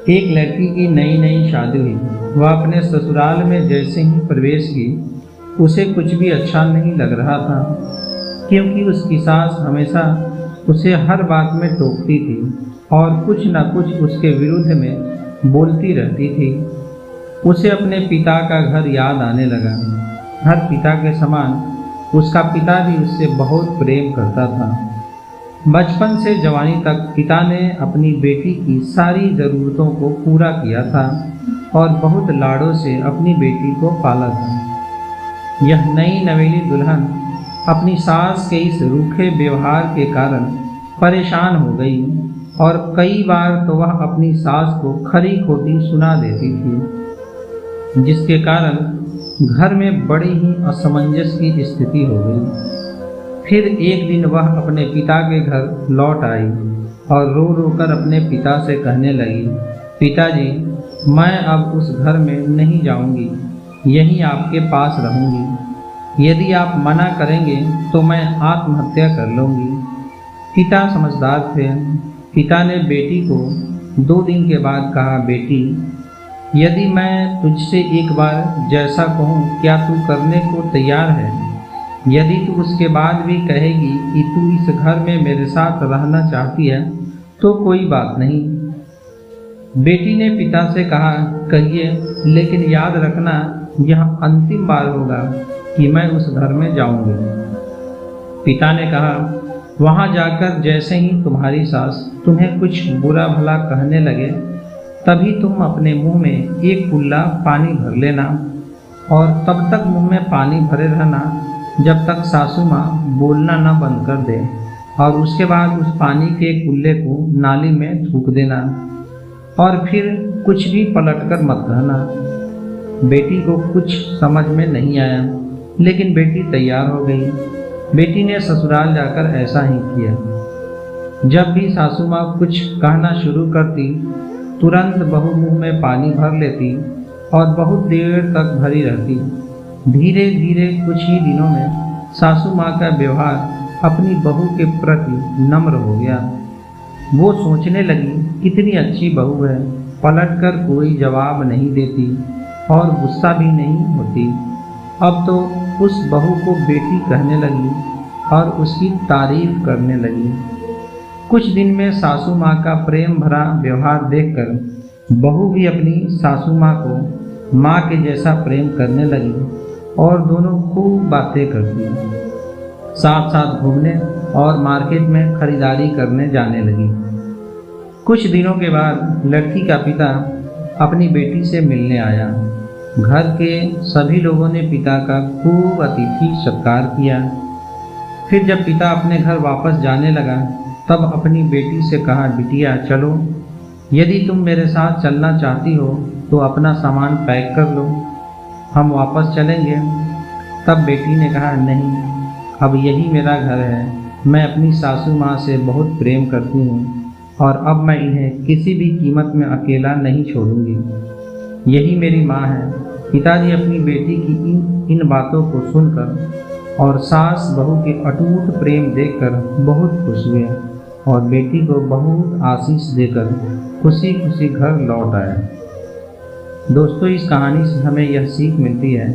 एक लड़की की नई नई शादी हुई। वह अपने ससुराल में जैसे ही प्रवेश की, उसे कुछ भी अच्छा नहीं लग रहा था, क्योंकि उसकी सास हमेशा उसे हर बात में टोकती थी और कुछ न कुछ उसके विरुद्ध में बोलती रहती थी। उसे अपने पिता का घर याद आने लगा। हर पिता के समान उसका पिता भी उससे बहुत प्रेम करता था। बचपन से जवानी तक पिता ने अपनी बेटी की सारी ज़रूरतों को पूरा किया था और बहुत लाडों से अपनी बेटी को पाला था। यह नई नवेली दुल्हन अपनी सास के इस रूखे व्यवहार के कारण परेशान हो गई और कई बार तो वह अपनी सास को खरी खोटी सुना देती थी, जिसके कारण घर में बड़ी ही असमंजस की स्थिति हो गई। फिर एक दिन वह अपने पिता के घर लौट आई और रो रो कर अपने पिता से कहने लगी, पिताजी, मैं अब उस घर में नहीं जाऊंगी, यहीं आपके पास रहूंगी। यदि आप मना करेंगे तो मैं आत्महत्या कर लूंगी। पिता समझदार थे। पिता ने बेटी को 2 दिन के बाद कहा, बेटी, यदि मैं तुझसे एक बार जैसा कहूँ क्या तू करने को तैयार है? यदि तू उसके बाद भी कहेगी कि तू इस घर में मेरे साथ रहना चाहती है तो कोई बात नहीं। बेटी ने पिता से कहा, कहिए, लेकिन याद रखना यह अंतिम बार होगा कि मैं उस घर में जाऊंगी। पिता ने कहा, वहां जाकर जैसे ही तुम्हारी सास तुम्हें कुछ बुरा भला कहने लगे, तभी तुम अपने मुंह में एक कुल्ला पानी भर लेना और तब तक मुंह में पानी भरे रहना जब तक सासू माँ बोलना न बंद कर दे, और उसके बाद उस पानी के कुल्ले को नाली में थूक देना और फिर कुछ भी पलट कर मत कहना। बेटी को कुछ समझ में नहीं आया, लेकिन बेटी तैयार हो गई। बेटी ने ससुराल जाकर ऐसा ही किया। जब भी सासू माँ कुछ कहना शुरू करती, तुरंत बहू मुंह में पानी भर लेती और बहुत देर तक भरी रहती। धीरे धीरे कुछ ही दिनों में सासू माँ का व्यवहार अपनी बहू के प्रति नम्र हो गया। वो सोचने लगी, कितनी अच्छी बहू है, पलटकर कोई जवाब नहीं देती और गुस्सा भी नहीं होती। अब तो उस बहू को बेटी कहने लगी और उसकी तारीफ करने लगी। कुछ दिन में सासू माँ का प्रेम भरा व्यवहार देखकर बहू भी अपनी सासू माँ को माँ के जैसा प्रेम करने लगी और दोनों खूब बातें करती, साथ साथ घूमने और मार्केट में खरीदारी करने जाने लगी। कुछ दिनों के बाद लड़की का पिता अपनी बेटी से मिलने आया। घर के सभी लोगों ने पिता का खूब अतिथि सत्कार किया। फिर जब पिता अपने घर वापस जाने लगा, तब अपनी बेटी से कहा, बिटिया चलो, यदि तुम मेरे साथ चलना चाहती हो तो अपना सामान पैक कर लो, हम वापस चलेंगे। तब बेटी ने कहा, नहीं, अब यही मेरा घर है। मैं अपनी सासू माँ से बहुत प्रेम करती हूँ और अब मैं इन्हें किसी भी कीमत में अकेला नहीं छोड़ूंगी। यही मेरी माँ है। पिताजी अपनी बेटी की इन बातों को सुनकर और सास बहू के अटूट प्रेम देखकर बहुत खुश हुए और बेटी को बहुत आशीष देकर खुशी खुशी घर लौट आए। दोस्तों, इस कहानी से हमें यह सीख मिलती है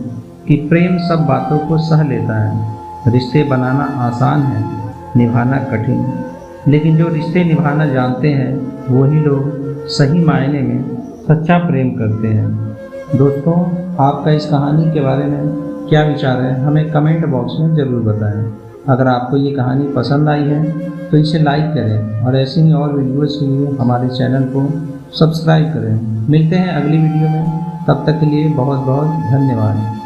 कि प्रेम सब बातों को सह लेता है। रिश्ते बनाना आसान है, निभाना कठिन, लेकिन जो रिश्ते निभाना जानते हैं वही लोग सही मायने में सच्चा प्रेम करते हैं। दोस्तों, आपका इस कहानी के बारे में क्या विचार है, हमें कमेंट बॉक्स में ज़रूर बताएं। अगर आपको ये कहानी पसंद आई है तो इसे लाइक करें और ऐसे ही और वीडियोज़ के लिए हमारे चैनल को सब्सक्राइब करें। मिलते हैं अगली वीडियो में, तब तक के लिए बहुत बहुत धन्यवाद।